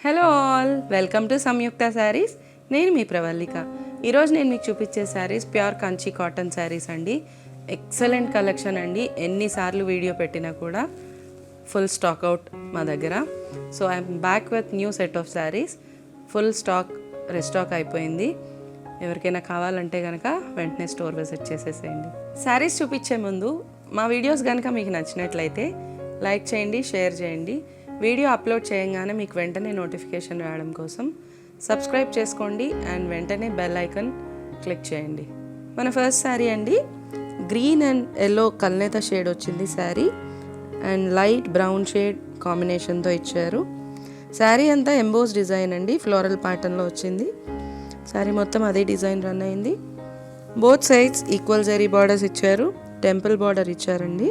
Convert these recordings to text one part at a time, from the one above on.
Hello all, welcome to సంయుక్త శారీస్. నేను మీ ప్రవల్లిక. ఈరోజు నేను మీకు చూపించే శారీస్ ప్యూర్ కంచి కాటన్ శారీస్ అండి. ఎక్సలెంట్ కలెక్షన్ అండి. ఎన్నిసార్లు వీడియో పెట్టినా కూడా ఫుల్ స్టాక్ అవుట్ మా దగ్గర. So I'm back with new set of saris. Full stock restock అయిపోయింది. ఎవరికైనా కావాలంటే కనుక వెంటనే స్టోర్ విజిట్ చేసేసేయండి. శారీస్ చూపించే ముందు మా వీడియోస్ కనుక మీకు నచ్చినట్లయితే లైక్ చేయండి, షేర్ చేయండి. వీడియో అప్లోడ్ చేయగానే మీకు వెంటనే నోటిఫికేషన్ రావడం కోసం సబ్స్క్రైబ్ చేసుకోండి అండ్ వెంటనే బెల్ ఐకాన్ క్లిక్ చేయండి. మన ఫస్ట్ శారీ అండి, గ్రీన్ అండ్ ఎల్లో కల్నేత షేడ్ వచ్చింది sari and light brown shade కాంబినేషన్తో ఇచ్చారు. శారీ అంతా ఎంబోస్ డిజైన్ అండి, ఫ్లోరల్ ప్యాటర్న్లో వచ్చింది. శారీ మొత్తం అదే డిజైన్ రన్ అయింది. Both sides equal zari borders ఇచ్చారు, టెంపుల్ బార్డర్ ఇచ్చారండి.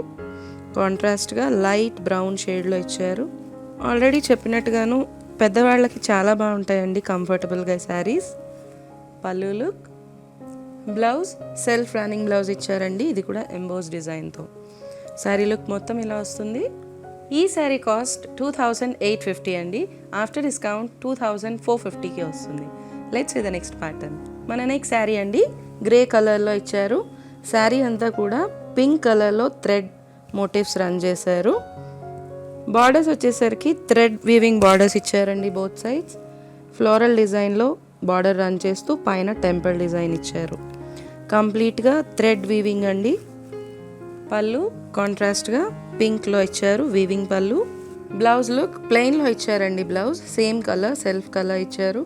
కాంట్రాస్ట్గా లైట్ బ్రౌన్ షేడ్లో ఇచ్చారు. ఆల్రెడీ చెప్పినట్టుగాను పెద్దవాళ్ళకి చాలా బాగుంటాయండి కంఫర్టబుల్గా శారీస్. పళ్ళు look, blouse self running blouse ఇచ్చారండి, ఇది కూడా ఎంబోస్ డిజైన్తో. శారీ లుక్ మొత్తం ఇలా వస్తుంది. ఈ శారీ కాస్ట్ 2850 అండి. ఆఫ్టర్ డిస్కౌంట్ 2450కి వస్తుంది. Let's see the next pattern. మన నెక్స్ట్ శారీ అండి, గ్రే కలర్లో ఇచ్చారు. శారీ అంతా కూడా పింక్ కలర్లో థ్రెడ్ మోటివ్స్ రన్ చేశారు. బార్డర్స్ వచ్చేసరికి థ్రెడ్ వీవింగ్ బార్డర్స్ ఇచ్చారండి బోత్ సైడ్స్. ఫ్లోరల్ డిజైన్లో బార్డర్ రన్ చేస్తూ పైన టెంపుల్ డిజైన్ ఇచ్చారు. కంప్లీట్గా థ్రెడ్ వీవింగ్ అండి. పళ్ళు కాంట్రాస్ట్గా పింక్లో ఇచ్చారు, వీవింగ్ పళ్ళు. బ్లౌజ్ లుక్ ప్లెయిన్లో ఇచ్చారండి. Blouse same colour, self colour ఇచ్చారు.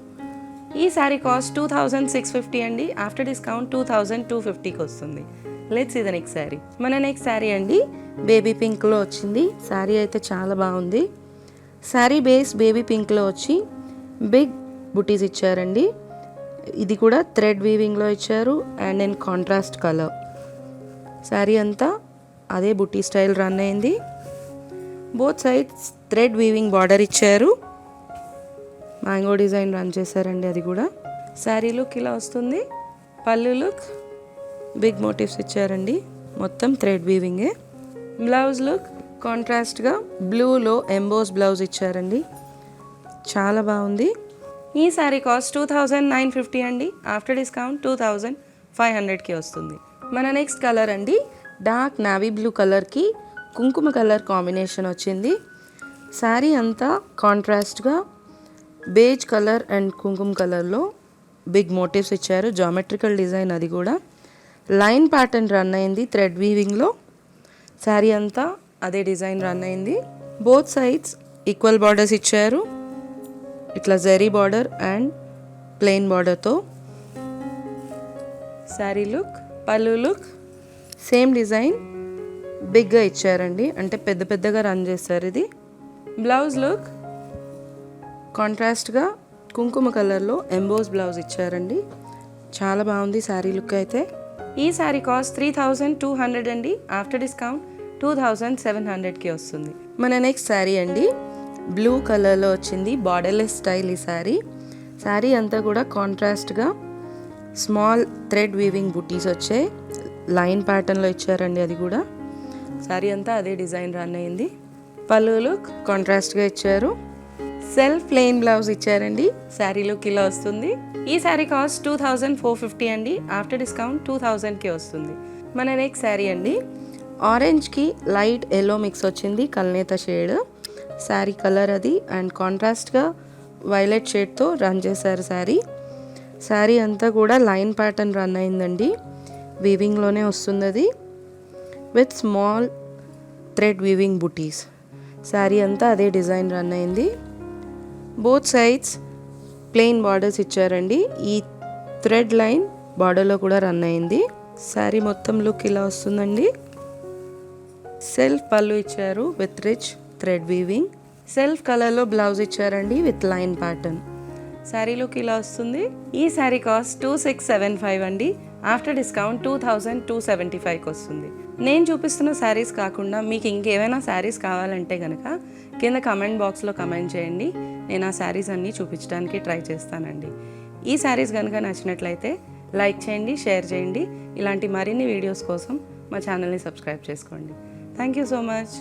ఈ శారీ కాస్ట్ 2650 అండి. ఆఫ్టర్ డిస్కౌంట్ 2250కి వస్తుంది. Let's see the next sari. మన నెక్స్ట్ శారీ అండి, బేబీ పింక్లో వచ్చింది. శారీ అయితే చాలా బాగుంది. శారీ బేస్ బేబీ పింక్లో వచ్చి బిగ్ బుటీస్ ఇచ్చారండి. ఇది కూడా థ్రెడ్ వీవింగ్లో ఇచ్చారు and in contrast colour. Sari అంతా అదే బుటీ స్టైల్ రన్ అయింది. Both sides thread weaving border ఇచ్చారు. మ్యాంగో డిజైన్ రన్ చేశారండి, అది కూడా. శారీ లుక్ ఇలా వస్తుంది. పళ్ళు లుక్ బిగ్ మోటివ్స్ ఇచ్చారండి, మొత్తం థ్రెడ్ వీవింగే. బ్లౌజ్ లుక్ కాంట్రాస్ట్గా బ్లూలో ఎంబోస్ బ్లౌజ్ ఇచ్చారండి, చాలా బాగుంది. ఈ శారీ కాస్ట్ 2950 అండి. ఆఫ్టర్ డిస్కౌంట్ 2500కి వస్తుంది. మన నెక్స్ట్ కలర్ అండి, డార్క్ నావీ బ్లూ కలర్కి కుంకుమ కలర్ కాంబినేషన్ వచ్చింది. శారీ అంతా కాంట్రాస్ట్గా బేజ్ కలర్ అండ్ కుంకుమ కలర్లో బిగ్ మోటివ్స్ ఇచ్చారు. జామెట్రికల్ డిజైన్, అది కూడా లైన్ ప్యాటర్న్ రన్ అయింది థ్రెడ్ వీవింగ్లో. శారీ అంతా అదే డిజైన్ రన్ అయింది. బోత్ సైడ్స్ ఈక్వల్ బార్డర్స్ ఇచ్చారు, ఇట్లా జరీ బార్డర్ అండ్ ప్లెయిన్ బార్డర్తో. Sari look, pallu look same design బిగ్గా ఇచ్చారండి, అంటే పెద్ద పెద్దగా రన్ చేస్తారు ఇది. బ్లౌజ్ లుక్ కాంట్రాస్ట్గా కుంకుమ కలర్లో ఎంబోస్ బ్లౌజ్ ఇచ్చారండి, చాలా బాగుంది శారీ లుక్ అయితే. ఈ శారీ కాస్ట్ 3200 అండి. ఆఫ్టర్ డిస్కౌంట్ 2700కి వస్తుంది. మన నెక్స్ట్ శారీ అండి, బ్లూ కలర్లో వచ్చింది, బార్డర్లెస్ స్టైల్ ఈ శారీ. శారీ అంతా కూడా కాంట్రాస్ట్గా స్మాల్ థ్రెడ్ వీవింగ్ బుటీస్ వచ్చాయి, లైన్ ప్యాటర్న్లో ఇచ్చారండి, అది కూడా. శారీ అంతా అదే డిజైన్ రన్ అయింది. పళ్ళు లుక్ కాంట్రాస్ట్గా ఇచ్చారు. సెల్ఫ్ ప్లెయిన్ బ్లౌజ్ ఇచ్చారండి. శారీ లుక్ ఇలా వస్తుంది. ఈ శారీ కాస్ట్ 2450 అండి. ఆఫ్టర్ డిస్కౌంట్ 2000కి వస్తుంది. మన నెక్స్ట్ శారీ అండి, ఆరెంజ్కి లైట్ ఎల్లో మిక్స్ వచ్చింది, కల్నేత షేడ్ శారీ కలర్ అది. అండ్ కాంట్రాస్ట్గా వైలెట్ షేడ్తో రన్ చేశారు శారీ. శారీ అంతా కూడా లైన్ ప్యాటర్న్ రన్ అయిందండి, వీవింగ్లోనే వస్తుంది అది, విత్ స్మాల్ థ్రెడ్ వీవింగ్ బుటీస్. శారీ అంతా అదే డిజైన్ రన్ అయింది. బోత్ సైడ్స్ ప్లెయిన్ బార్డర్స్ ఇచ్చారండి, ఈ థ్రెడ్ లైన్ బార్డర్లో కూడా రన్ అయింది. శారీ మొత్తం లుక్ ఇలా వస్తుందండి. సెల్ఫ్ పళ్ళు ఇచ్చారు with rich thread weaving. Self కలర్లో బ్లౌజ్ ఇచ్చారండి with line pattern. Sari look ఇలా వస్తుంది. ఈ శారీ కాస్ట్ 2675 అండి. ఆఫ్టర్ డిస్కౌంట్ 2275కి వస్తుంది. నేను చూపిస్తున్న శారీస్ కాకుండా మీకు ఇంకేమైనా శారీస్ కావాలంటే కనుక కింద కమెంట్ బాక్స్లో కమెంట్ చేయండి. నేను ఆ శారీస్ అన్నీ చూపించడానికి ట్రై చేస్తానండి. ఈ శారీస్ కనుక నచ్చినట్లయితే లైక్ చేయండి, షేర్ చేయండి. ఇలాంటి మరిన్ని వీడియోస్ కోసం మా ఛానల్ని సబ్స్క్రైబ్ చేసుకోండి. Thank you so much.